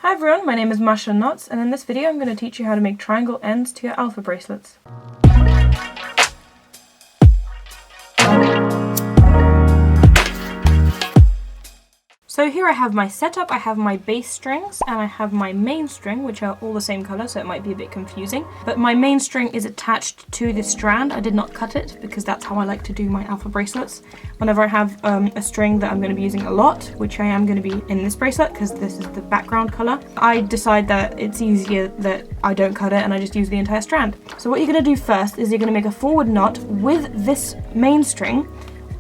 Hi everyone, my name is Masha and in this video I'm going to teach you how to make triangle ends to your alpha bracelets. So here I have my setup, I have my base strings and I have my main string, which are all the same color, so it might be a bit confusing. But my main string is attached to the strand. I did not cut it because that's how I like to do my alpha bracelets. Whenever I have a string that I'm going to be using a lot, which I am going to be in this bracelet because this is the background color, I decide that it's easier that I don't cut it and I just use the entire strand. So what you're going to do first is you're going to make a forward knot with this main string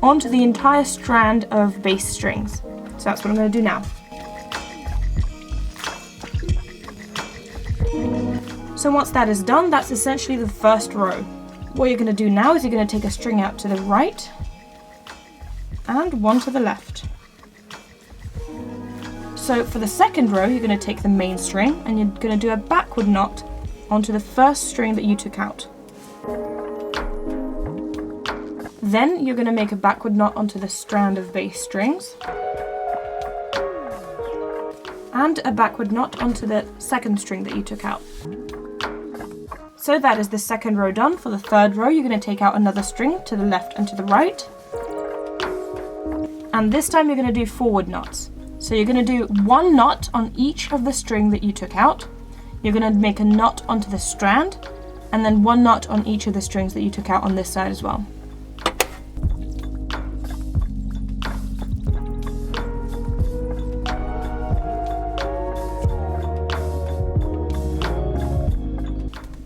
onto the entire strand of base strings. So that's what I'm going to do now. So once that is done, that's essentially the first row. What you're going to do now is you're going to take a string out to the right and one to the left. So for the second row, you're going to take the main string and you're going to do a backward knot onto the first string that you took out. Then you're going to make a backward knot onto the strand of base strings. And a backward knot onto the second string that you took out. So that is the second row done. For the third row, you're going to take out another string to the left and to the right. And this time you're going to do forward knots. So you're going to do one knot on each of the string that you took out. You're going to make a knot onto the strand, and then one knot on each of the strings that you took out on this side as well.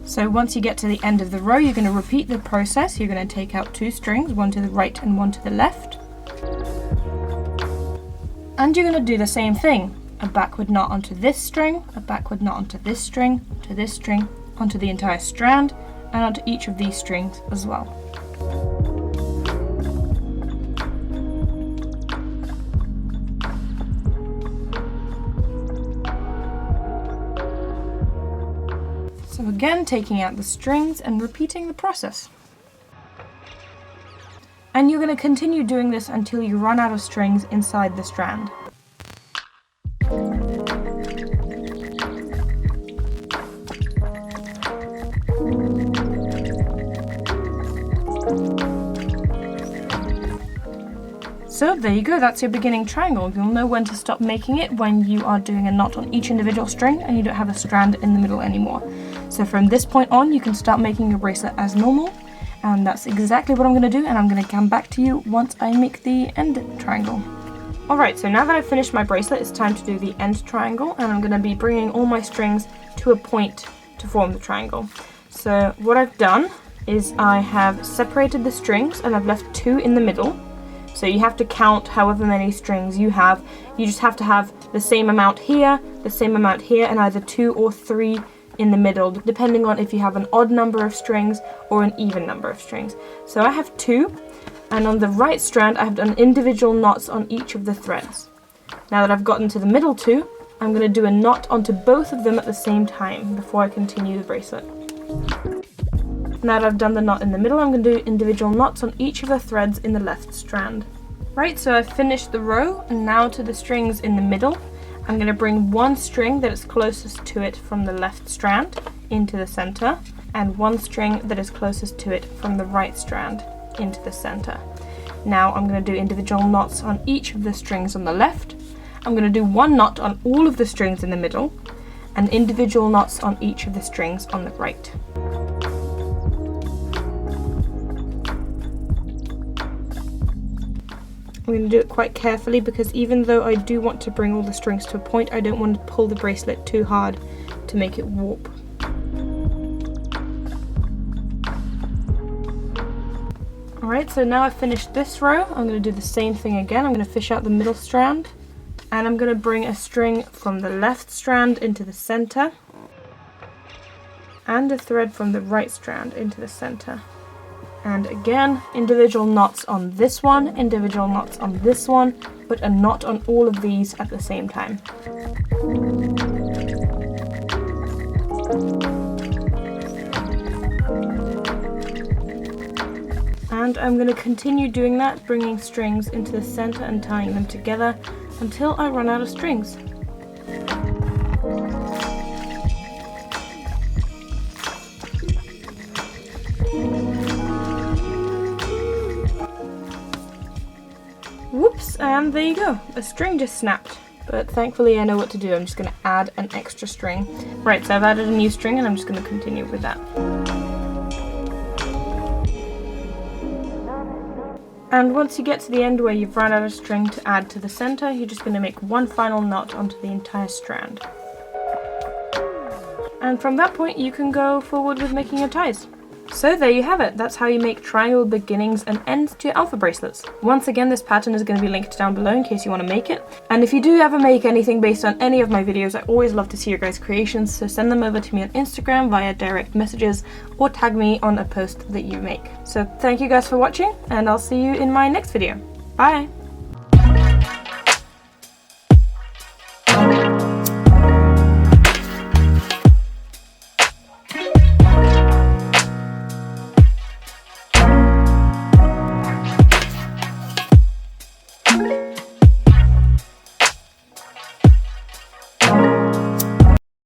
So once you get to the end of the row, you're going to repeat the process. You're going to take out two strings, one to the right and one to the left. And you're going to do the same thing. A backward knot onto this string, a backward knot onto this string, to this string, onto the entire strand, and onto each of these strings as well. So again, taking out the strings and repeating the process. And you're going to continue doing this until you run out of strings inside the strand. So there you go, that's your beginning triangle. You'll know when to stop making it when you are doing a knot on each individual string and you don't have a strand in the middle anymore. So from this point on, you can start making your bracelet as normal, and that's exactly what I'm going to do, and I'm going to come back to you once I make the end triangle. Alright, so now that I've finished my bracelet, it's time to do the end triangle, and I'm going to be bringing all my strings to a point to form the triangle. So what I've done is I have separated the strings and I've left two in the middle. So you have to count however many strings you have. You just have to have the same amount here, the same amount here, and either 2 or 3 in the middle, depending on if you have an odd number of strings or an even number of strings. So I have 2, and on the right strand I have done individual knots on each of the threads. Now that I've gotten to the middle 2, I'm going to do a knot onto both of them at the same time before I continue the bracelet. Now that I've done the knot in the middle, I'm going to do individual knots on each of the threads in the left strand. Right, so I've finished the row, and now to the strings in the middle. I'm going to bring one string that is closest to it from the left strand into the center, and one string that is closest to it from the right strand into the center. Now I'm going to do individual knots on each of the strings on the left. I'm going to do one knot on all of the strings in the middle, and individual knots on each of the strings on the right. I'm going to do it quite carefully because even though I do want to bring all the strings to a point, I don't want to pull the bracelet too hard to make it warp. Alright, so now I've finished this row, I'm going to do the same thing again. I'm going to fish out the middle strand, and I'm going to bring a string from the left strand into the center, and a thread from the right strand into the center. And again, individual knots on this one, individual knots on this one, but a knot on all of these at the same time. And I'm going to continue doing that, bringing strings into the center and tying them together until I run out of strings. And there you go, a string just snapped. But thankfully I know what to do. I'm just going to add an extra string. Right, so I've added a new string and I'm just going to continue with that. And once you get to the end where you've run out of string to add to the center, you're just going to make one final knot onto the entire strand. And from that point you can go forward with making your ties. So there you have it, that's how you make triangle beginnings and ends to your alpha bracelets. Once again, this pattern is going to be linked down below in case you want to make it. And if you do ever make anything based on any of my videos, I always love to see your guys' creations, so send them over to me on Instagram via direct messages or tag me on a post that you make. So thank you guys for watching, and I'll see you in my next video. Bye!